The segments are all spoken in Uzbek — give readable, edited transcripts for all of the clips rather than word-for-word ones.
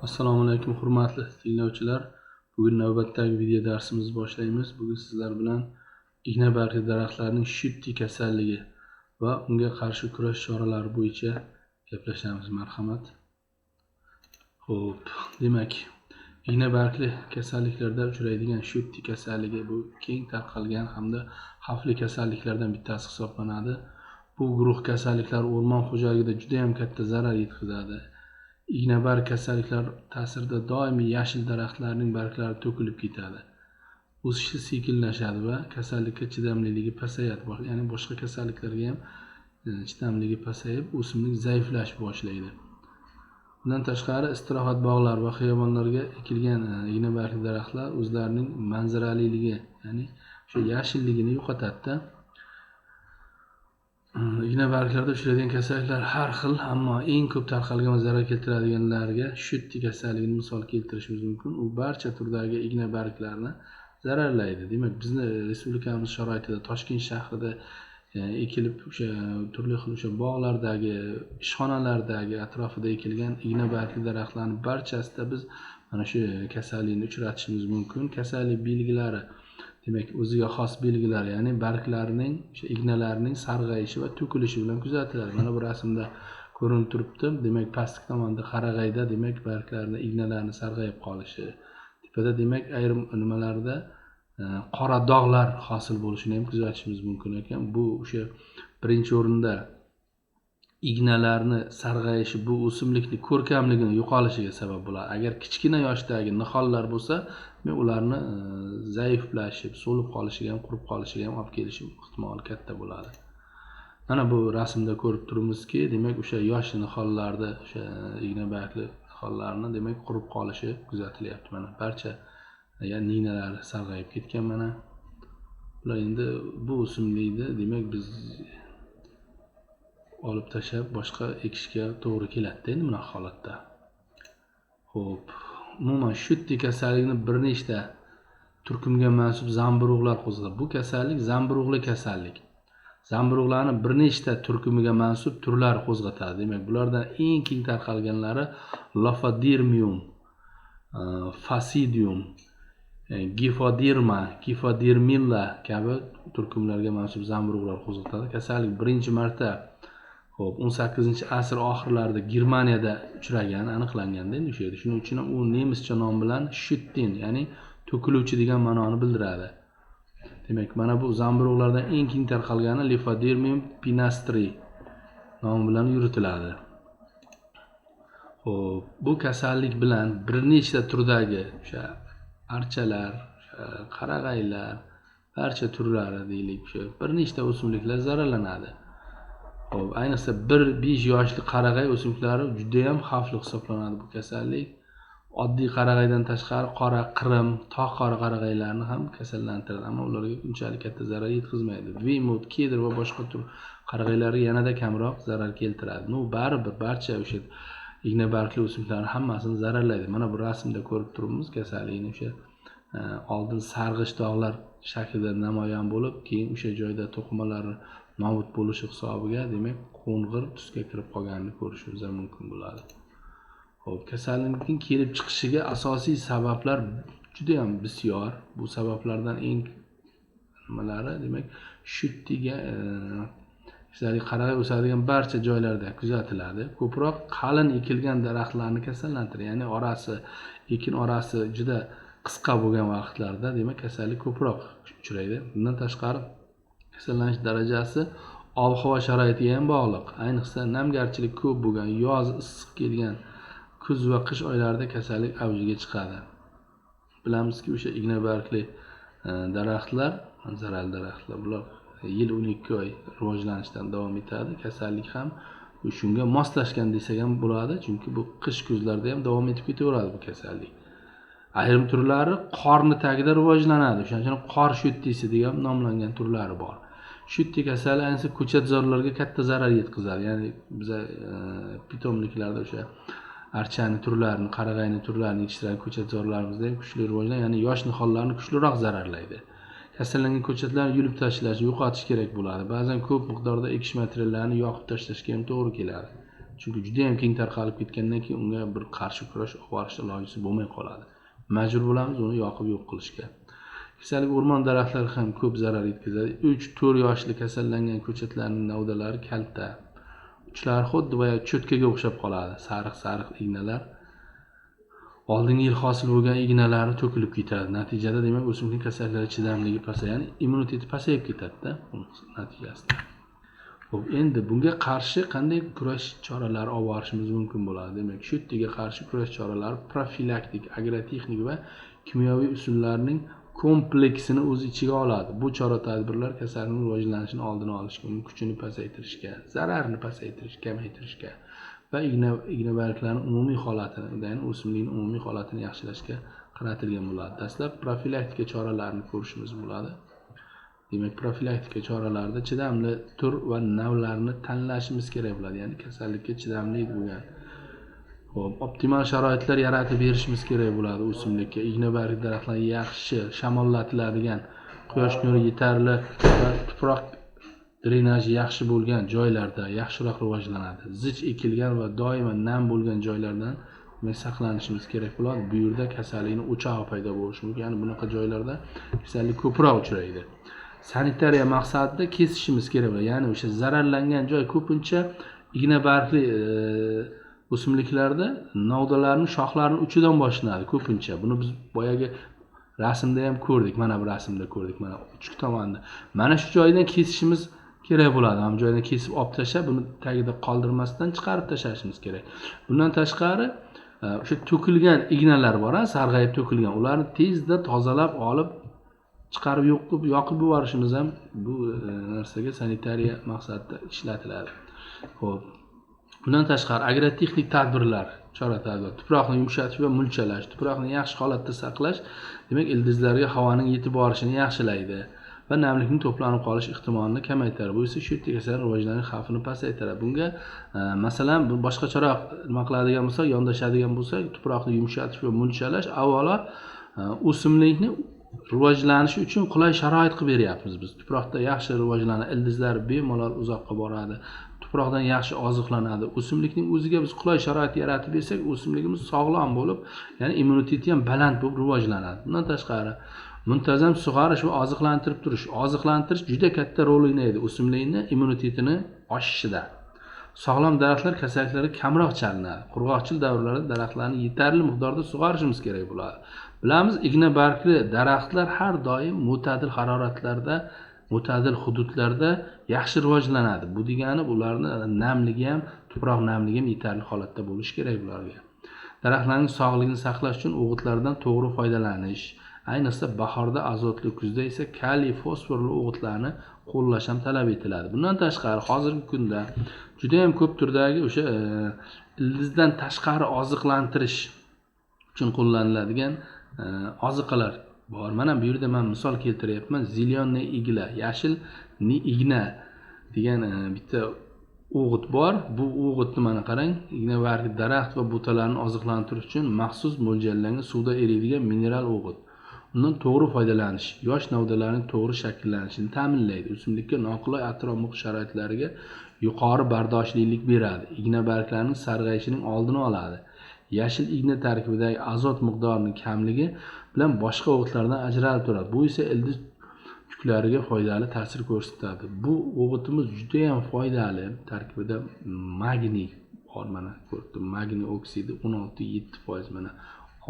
Assalomu alaykum hurmatli tinglovchilar. Bugun navbatdagi video darsimizni boshlaymiz. Bugun sizlar bilan igna bargli daraxtlarning shitty kasalligi va unga qarshi kurash choralari bo'yicha gaplashamiz. Marhamat. Xo'p, demak, igna bargli kasalliklarda uchraydigan shitty kasalligi bu keng tarqalgan hamda xavfli kasalliklardan bittasi hisoblanadi. Bu guruh kasalliklar o'rmon xo'jaligida juda ham katta zarar yetkazadi. Ignabarg kasalliklar ta'sirida doimiy yashil daraxtlarning barglari to'kilib ketadi. O'sishi sekinlashadi va kasallikka chidamliligi pasayadi. Ya'ni boshqa kasalliklarga ham chidamliligi pasayib, o'simlik zaiflashib boshlaydi. Bundan tashqari istirohat bog'lar va xiyobonlarga ekilgan ignabargli daraxtlar o'zlarining manzaraliligi, ya'ni o'sha yashilligini yo'qotadi. Igna barglarda uchraydigan kasalliklar har xil, ammo eng ko'p tarqalgan va zarar keltiradiganlarga shitty kasalligini misol keltirishimiz mumkin. U barcha turdagi igna barglarni zararlaydi. Demak, bizni respublikamiz sharoitida Toshkent shahrida ekilib o'sha turli xil o'sha bog'lardagi, ishxonalardagi atrofida ekilgan igna bargli daraxtlarning barchasida biz mana shu kasallikni uchratishimiz mumkin. Kasallik belgilari, demak, o'ziga xos belgilar, ya'ni barglarining, o'sha ignalarining sarg'ayishi va to'kilishi bilan kuzatiladi. Mana bu rasmda ko'rinib turibdi. Demak, pastki tomonda qarag'ayda, demak, barglarning ignalarini sarg'ayib qolishi. Tepada, demak, ayrim nimalarda qora dog'lar hosil bo'lishini ham kuzatishimiz mumkin ekan. Bu o'sha birinchi o'rinda ignalarni sarg'ayishi bu o'simlikning ko'rkamligini yo'qolishiga sabab bo'ladi. Agar kichkina yoshdagi nihollar bo'lsa, ularni zaiflashib, so'lib qolishiga ham, qurib qolishiga ham olib kelishi ehtimoli katta bo'ladi. Mana bu rasmda ko'rib turibmizki, demak, o'sha yosh nihollarda, o'sha igna bargli nihollarni, demak, qurib qolishi kuzatilyapti. Mana barcha ignalari sarg'ayib ketgan. Mana bular endi bu o'simlikni, demak, biz olib tashlab boshqa ekishga to'g'ri keladi endi bunaqa holatda. Xo'p, umuman shitty kasalligini bir nechta turkumga mansub zamburug'lar qo'zg'atadi. Bu kasallik zamburug'li kasallik. Zamburug'larni bir nechta turkumiga mansub turlar qo'zg'atadi. Demak, bulardan eng keng tarqalganlari Lophodirmium, Phasidium, Giphodirmilla kabi turkumlarga mansub zamburug'lar qo'zg'atadi. Kasallik birinchi marta 18-asr oxirlarida Germaniyada uchragan, aniqlanganda endi o'sha yerda. Shuning uchun u nemischa nom bilan Schütten, ya'ni to'kiluvchi degan ma'noni bildiradi. Demak, mana bu zamburug'lardan eng keng tarqalgani Lophodirmium pinastri nomi bilan yuritiladi. Xo'p, bu kasallik bilan bir nechta turdagi o'sha archalar, qarag'aylar, barcha turlari deylik, o'sha bir nechta o'simliklar zararlanadi. Xo'p, ayniqsa 1-5 yoshli qarag'ay o'simliklari juda ham xavfli hisoblanadi bu kasallik. Oddiy qarag'aydan tashqari qora qirim, tog' qora qarag'aylarni ham kasallantiradi, ammo ularga unchalik katta zarar yetkazmaydi. Vimut, kedr va boshqa tur qarag'aylarga yanada kamroq zarar keltiradi. Baribir barcha o'sha igna bargli o'simliklarni hammasini zararlaydi. Mana bu rasmda ko'rib turibmiz kasallikni. O'sha oldin sarg'ish dog'lar shaklida namoyon bo'lib, keyin o'sha joyda to'qimalari nobud bo'lishi hisobiga, demak, qo'ng'ir tusga kirib qolganini ko'rishimiz mumkin bo'ladi. Xo'p, kasallikning kelib chiqishiga asosiy sabablar juda ham bisyor. Bu sabablardan eng nimalari, demak, shittyga kasallik qarag'ay o'sadigan barcha joylarda kuzatiladi. Ko'proq qalin ekilgan daraxtlarni kasallantiradi. Ya'ni ekin orasi juda qisqa bo'lgan vaqtlarda, demak, kasallik ko'proq uchraydi. Bundan tashqari kasallanish darajasi ob-havo sharoitiga ham bog'liq. Ayniqsa namgarchilik ko'p bo'lgan, yoz issiq kelgan kuz va qish oylarida kasallik avjiga chiqadi. Bilamizki, o'sha igna bargli daraxtlar, zararli daraxtlar, bular yil 12 oy rivojlanishdan davom etadi. Kasallik ham shunga moslashgan desak ham bo'ladi, chunki bu qish kuzlarda ham davom etib ketaveradi bu kasallik. Ayrim turlari qorni tagida rivojlanadi. Shuning uchun qor shittysi degan nomlangan turlari bor. Shitty kasallik ayniqsa ko'chatzorlarga katta zarar yetkazadi. Ya'ni biz pitomliklarda o'sha archani turlarini, qarag'ayni turlarini yetishtirgan ko'chatzorlarimizda ham kuchli rivojlanadi, ya'ni yosh nihollarni kuchliroq zararlaydi. Kasallangan ko'chatlarni yulib tashlash, yo'qotish kerak bo'ladi. Ba'zan ko'p miqdorda ekish materiallarini yoqib tashlashga ham to'g'ri keladi. Chunki juda ham keng tarqalib ketgandan keyin unga bir qarshi kurash olib borishda ilojisi bo'lmay qoladi. Majbur bo'lamiz uni yoqib yo'q qilishga. Kasallik o'rmon daraxtlari ham ko'p zarar yetkazadi. 3-4 yoshli kasallangan ko'chatlarning navdalari kalta. Uchlari xuddi boya cho'tkaga o'xshab qoladi. Sariq ignalar. Oldingi yil hosil bo'lgan ignalarni to'kilib ketadi. Natijada demak o'simlik kasalliklariga chidamligi pasayadi, ya'ni immuniteti pasayib ketadi-da natijasida. Xo'p, endi bunga qarshi qanday kurash choralari olib borishimiz mumkin bo'ladi? Demak, shu yerga qarshi kurash choralari profilaktik, agrotexnik va kimyoviy usullarning kompleksini o'z ichiga oladi. Bu chora-tadbirlar kasallikning rivojlanishini oldini olishga, uning kuchini pasaytirishga, zararni pasaytirishga, kamaytirishga va igna barglarining umumiy holatini, ya'ni o'simlikning umumiy holatini yaxshilashga qaratilgan bo'ladi. Dastlab profilaktika choralarini ko'rishimiz bo'ladi. Demak, profilaktika choralarida chidamli tur va navlarni tanlashimiz kerak bo'ladi, ya'ni kasallikka chidamli bo'lgan. Xo'p, optimal sharoitlar yaratib berishimiz kerak bo'ladi o'simlikka. Igna barg daraxtlar yaxshi shamollatiladigan, quyosh nuri yetarli va tuproq drenaji yaxshi bo'lgan joylarda yaxshiroq rivojlanadi. Zich ekilgan va doimo nam bo'lgan joylardan saqlanishimiz kerak bo'ladi. Bu yerda kasallikning o'chog'i paydo bo'lishi mumkin. Ya'ni bunaqa joylarda kasallik ko'proq uchraydi. Sanitariya maqsadida kesishimiz kerak bo'ladi. Ya'ni o'sha zararlangan joy ko'pincha igna bargli o'simliklarda novdalarning shoxlarining uchidan boshlanadi ko'pincha. Buni biz boyagi rasmda ham ko'rdik. Mana bu rasmda ko'rdik. Mana uch tomonda. Mana shu joydan kesishimiz kerak bo'ladi. Ham joydan kesib olib tashlab, buni tagida qoldirmasdan chiqarib tashlashimiz kerak. Bundan tashqari, o'sha to'kilgan ignalar bor, sarg'ayib to'kilgan. Ularni tezda tozalab olib chiqarib yoqib yuborishimiz ham bu narsaga sanitariya maqsadida ishlatiladi. Xo'p. Bundan tashqari agrotexnik tadbirlar, chora-tadbir, tuproqni yumshatish va mulchalash, tuproqni yaxshi holatda saqlash, demak, ildizlarga havoning yetib borishini yaxshilaydi va namlikning to'planib qolish ehtimolini kamaytiradi. Bu esa shu kasallik rivojlanish xavfini pasaytiradi. Bunga masalan boshqacharoq nima qiladigan bo'lsak, yondashadigan bo'lsak, tuproqni yumshatish va mulchalash avvalo o'simlikni rivojlanishi uchun qulay sharoit qilib beryapmiz biz. Tuproqda yaxshi rivojlanadi, ildizlar bemalol uzoqqa boradi. Tuproqdan yaxshi oziqlanadi. O'simlikning o'ziga biz qulay sharoit yaratib bersak, o'simligimiz sog'lom bo'lib, ya'ni immuniteti ham baland bo'lib rivojlanadi. Bundan tashqari, muntazam sug'orish va oziqlantirib turish. Oziqlantirish juda katta rol o'ynaydi o'simlikning immunitetini oshishida. Sog'lom daraxtlar kasalliklarga kamroq chalinadi. Qurg'oqchilik davrlarida daraxtlarni yetarli miqdorda sug'orishimiz kerak bo'ladi. Bilamiz, igna bargli daraxtlar har doim mo'tadil haroratlarda, mo'tadil hududlarda yaxshi rivojlanadi. Bu degani ularning namligi ham, tuproq namligi ham yetarli holatda bo'lishi kerak bularga. Daraxtlarning sog'ligini saqlash uchun o'g'itlardan to'g'ri foydalanish, ayniqsa bahorda azotli, kuzda esa kaliy, fosforli o'g'itlarni qo'llash ham talab etiladi. Bundan tashqari, hozirgi kunda juda ham ko'p turdagi o'sha ildizdan tashqari oziqlantirish uchun qo'llaniladigan oziqalar bor. Mana bu yerda men misol keltiryapman. Zelyonniy igla, yashil igna degan bitta o'g'it bor. Bu o'g'itni mana qarang, igna bargi daraxt va butalarni oziqlantirish uchun maxsus mo'ljallangan suvda eriydigan mineral o'g'it. Undan to'g'ri foydalanish yosh navdalarning to'g'ri shakllanishini ta'minlaydi. O'simlikka noqulay atrof-muhit sharoitlariga yuqori bardoshlilik beradi. Igna barglarining sarg'ayishining oldini oladi. Yashil igna tarkibidagi azot miqdorining kamligi bilan boshqa o'g'itlardan ajralib turadi. Bu esa ildiz chuklariga foydali ta'sir ko'rsatadi. Bu o'g'itimiz juda ham foydali. Tarkibida magniy bor, mana ko'rdim. Magniy oksidi 16.7%, mana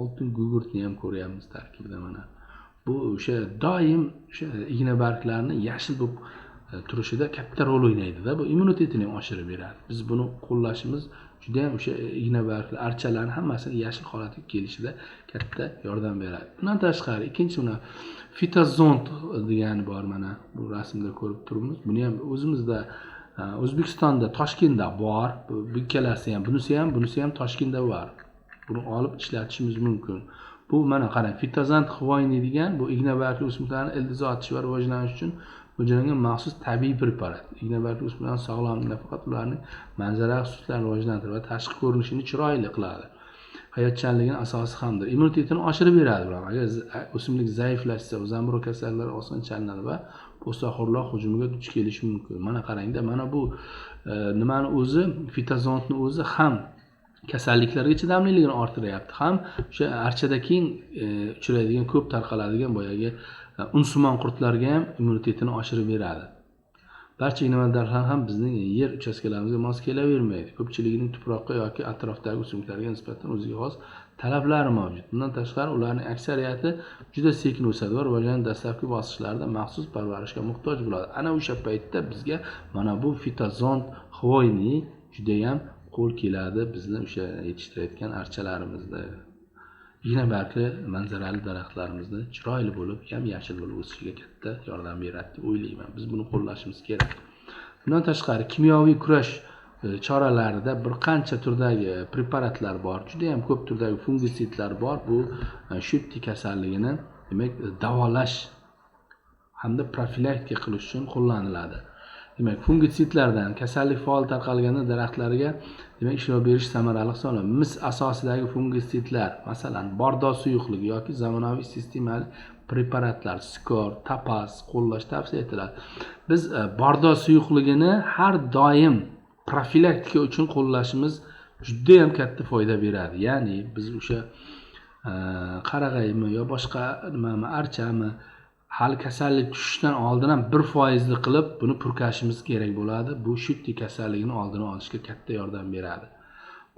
oltin gugurtni ham ko'ryapmiz tarkibida mana. Bu o'sha doim o'sha igna barglarning yashil bo'lib turishida katta rol o'ynaydi-da. Bu immunitetini ham oshirib beradi. Biz buni qo'llashimiz juda ham o'sha igna bargli archalarning hammasini yashil holatga kelishida katta yordam beradi. Bundan tashqari, ikkinchi mana fitozont degani bor, mana bu rasmda ko'rib turibmiz. Buni ham o'zimizda O'zbekistonda, Toshkentda bor. Bu ikkalasi ham, bunisi ham Toshkentda bor. Buni olib ishlatishimiz mumkin. Bu mana qarang, fitozant xvoyniy degan bu igna bargli o'simliklarning ildiz otish va rivojlanishi uchun mo'ljallangan maxsus tabiiy preparat. Igna bargli o'simliklarning sog'lomligini, nafaqat ularning manzara xususlarini rivojlantiradi va tashqi ko'rinishini chiroyli qiladi. hayotchanligini asosi hamdir. Immunitetini oshirib beradi bular. Agar o'simlik zaiflashsa, zamburug' kasallari oson chalinadi va po'stahorlar hujumiga duch kelishi mumkin. Mana qarangda, mana bu nimani o'zi, fitozontni o'zi ham kasalliklarga chidamliligini orttiryapti, ham o'sha archada keng uchraydigan, ko'p tarqaladigan boyagi unsimon qurtlarga ham immunitetini oshirib beradi. Barcha innovatorlar ham bizning yer uchastkalarimizga mos kelavermaydi. Ko'pchiligining tuproqqa yoki atrofdagi o'simliklarga nisbatan o'ziga xos talablari mavjud. Bundan tashqari ularning aksariyati juda sekin o'sadi va rivojlanish dastlabki bosqichlarida maxsus parvarishga muhtoj bo'ladi. Ana o'sha paytda bizga mana bu fitozont hvoyni juda ham qo'l keladi bizni o'sha yetishtirayotgan archalarimizda. Igna bargli manzarali daraxtlarimizni chiroyli bo'lib, yam-yashil bo'lib o'sishiga katta yordam beradi deb o'ylayman. Biz buni qo'llashimiz kerak. Bundan tashqari kimyoviy kurash choralarida bir qancha turdagi preparatlar bor. Juda ham ko'p turdagi fungisidlar bor. Bu Shutti kasalligini, demak, davolash hamda profilaktika qilish uchun qo'llaniladi. Demak, fungisidlardan kasallik faol tarqalganda daraxtlarga demak ishlov berish samarali hisoblanadi. Mis asosidagi fungisidlar, masalan, bordo suyuqligi yoki zamonaviy sistemali preparatlar, skor, tapas qo'llash tavsiya etiladi. Biz bordo suyuqligini har doim profilaktika uchun qo'llashimiz juda ham katta foyda beradi. Ya'ni biz o'sha qarag'aymi yo boshqa nimami, archami hali kasallik tushishidan oldin ham 1% qilib buni purkashimiz kerak bo'ladi. Bu Shutti kasalligini oldini olishga katta yordam beradi.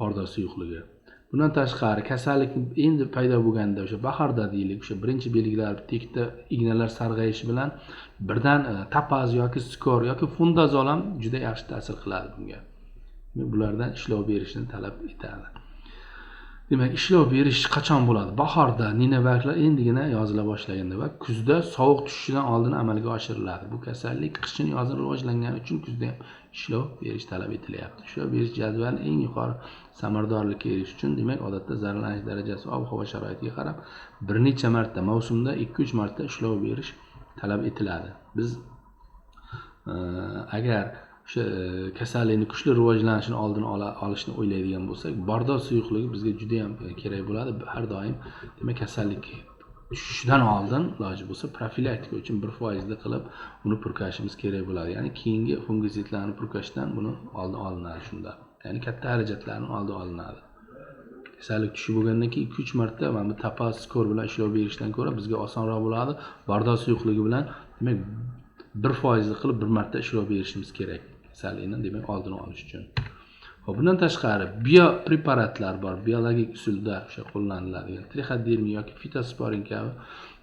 Bordo suyuqligi. Bundan tashqari kasallik endi paydo bo'lganda o'sha bahorda deylik, o'sha birinchi belgilar, tekda ignalar sarg'ayishi bilan birdan tapaz yoki skor yoki fundazol ham juda yaxshi ta'sir qiladi bunga. Bulardan ishlov berishni talab etadi. Demak, ishlov berish qachon bo'ladi? Bahorda ninavarlar endigina yozila boshlaganda va kuzda sovuq tushishidan oldin amalga oshiriladi. Bu kasallik qishin yozin rivojlangani uchun kuzda ham ishlov berish talab etilyapti. Ishlov berish jadvali eng yuqori samaradorlikka erishish uchun, demak, odatda zararlanish darajasi ob-havo sharoitiga qarab bir necha marta, mavsumda 2-3 marta ishlov berish talab etiladi. Biz agar o'sha kasallikni kuchli rivojlanishini oldini olishni o'ylaydigan bo'lsak, bordo suyuqligi bizga juda ham kerak bo'ladi. Har doim demak kasallik tushishidan oldin iloji bo'lsa profilaktika uchun 1% qilib uni purkashimiz kerak bo'ladi. Ya'ni keyingi fungisidlarni purkashdan buni oldi olinadi shunda. Ya'ni katta xarajatlarning oldi olinadi. Kasallik tushib bo'lgandan keyin 2-3 marta mana bu tapas skor bilan ishlov berishdan ko'ra bizga osonroq bo'ladi. Bordo suyuqligi bilan demak 1% qilib bir marta ishlov berishimiz kerak. Kasallikni demak oldini olish uchun. Xo'p, bundan tashqari biopreparatlar bor. Biologik usulda o'sha qo'llaniladigan trixodermiya yoki fitosporin kabi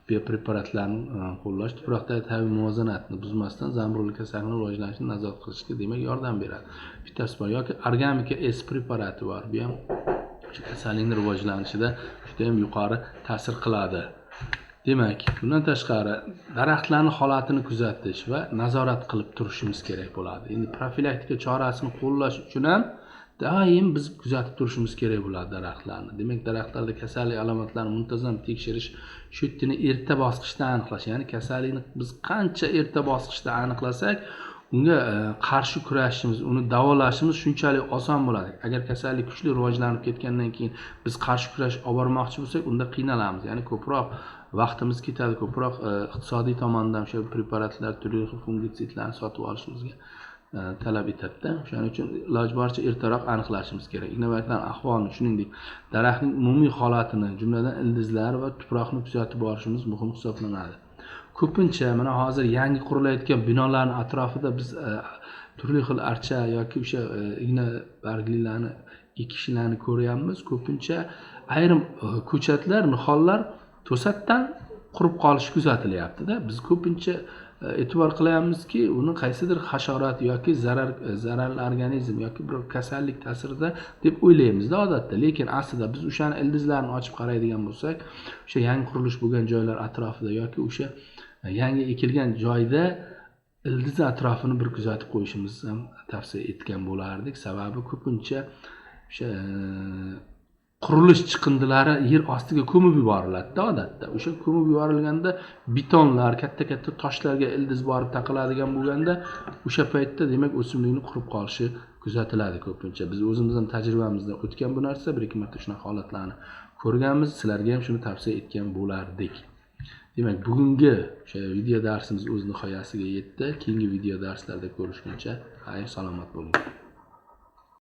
biopreparatlarni qo'llash tuproqdagi tabiiy muvozanatni buzmasdan zamburug'lik kasalligining rivojlanishini nazorat qilishga demak yordam beradi. Fitosporin yoki organika S preparati bor. Bu ham kasallikning rivojlanishida juda ham yuqori ta'sir qiladi. Demak, bundan tashqari daraxtlarning holatini kuzatish va nazorat qilib turishimiz kerak bo'ladi. Endi profilaktika chorasini qo'llash uchun ham doim biz kuzatib turishimiz kerak bo'ladi daraxtlarni. Demak, daraxtlarda kasallik alomatlarini muntazam tekshirish, Shuttini erta bosqichda aniqlash, ya'ni kasallikni biz qancha erta bosqichda aniqlasak, unga qarshi kurashishimiz, uni davolashimiz shunchalik oson bo'ladi. Agar kasallik kuchli rivojlanib ketgandan keyin biz qarshi kurash olib bormoqchi bo'lsak, unda qiynalamiz. Ya'ni ko'proq vaqtimiz ketadi, ko'proq iqtisodiy tomondan o'sha preparatlar, turli xil fungisidlarni sotib olishimizga talab etadi-da. Shuning uchun iloj boricha ertaroq aniqlashimiz kerak. Innovatsion ahvolni, shuningdek, daraxtning umumiy holatini, jumladan ildizlar va tuproqni kuzatib borishimiz muhim hisoblanadi. Ko'pincha mana hozir yangi qurilayotgan binolarning atrofida biz turli xil archa yoki o'sha igna barglilarni ekishlarni ko'ryapmiz. Ko'pincha ayrim ko'chatlar, nihollar to'satdan qurib qolishi kuzatilyapti-da. Biz ko'pincha e'tibor qilyapmizki, uni qaysidir hasharot yoki zararli organizm yoki bir kasallik ta'sirida deb o'ylaymiz-da odatda. Lekin aslida biz o'shani ildizlarini ochib qaraydigan bo'lsak, o'sha yangi qurilish bo'lgan joylar atrofida yoki o'sha yangi ekilgan joyda ildiz atrofini bir kuzatib qo'yishimizni ham tavsiya etgan bo'lardik. Sababi ko'pincha o'sha qurilish chiqindilari yer ostiga ko'mib yuboriladi-da odatda. O'sha ko'mib yuborilganda betonlar, katta toshlarga ildiz borib taqiladigan bo'lganda, o'sha paytda demak o'simlikning qurib qolishi kuzatiladi ko'pincha. Biz o'zimiz ham tajribamizdan o'tgan bu narsa, bir ikki marta shunaqa holatlarni ko'rganmiz, sizlarga ham shuni tavsiya etgan bo'lardik. Demak, bugungi o'sha video darsimiz o'z nihoyasiga yetdi. Keyingi video darslarda ko'rishguncha xayr salomat bo'ling.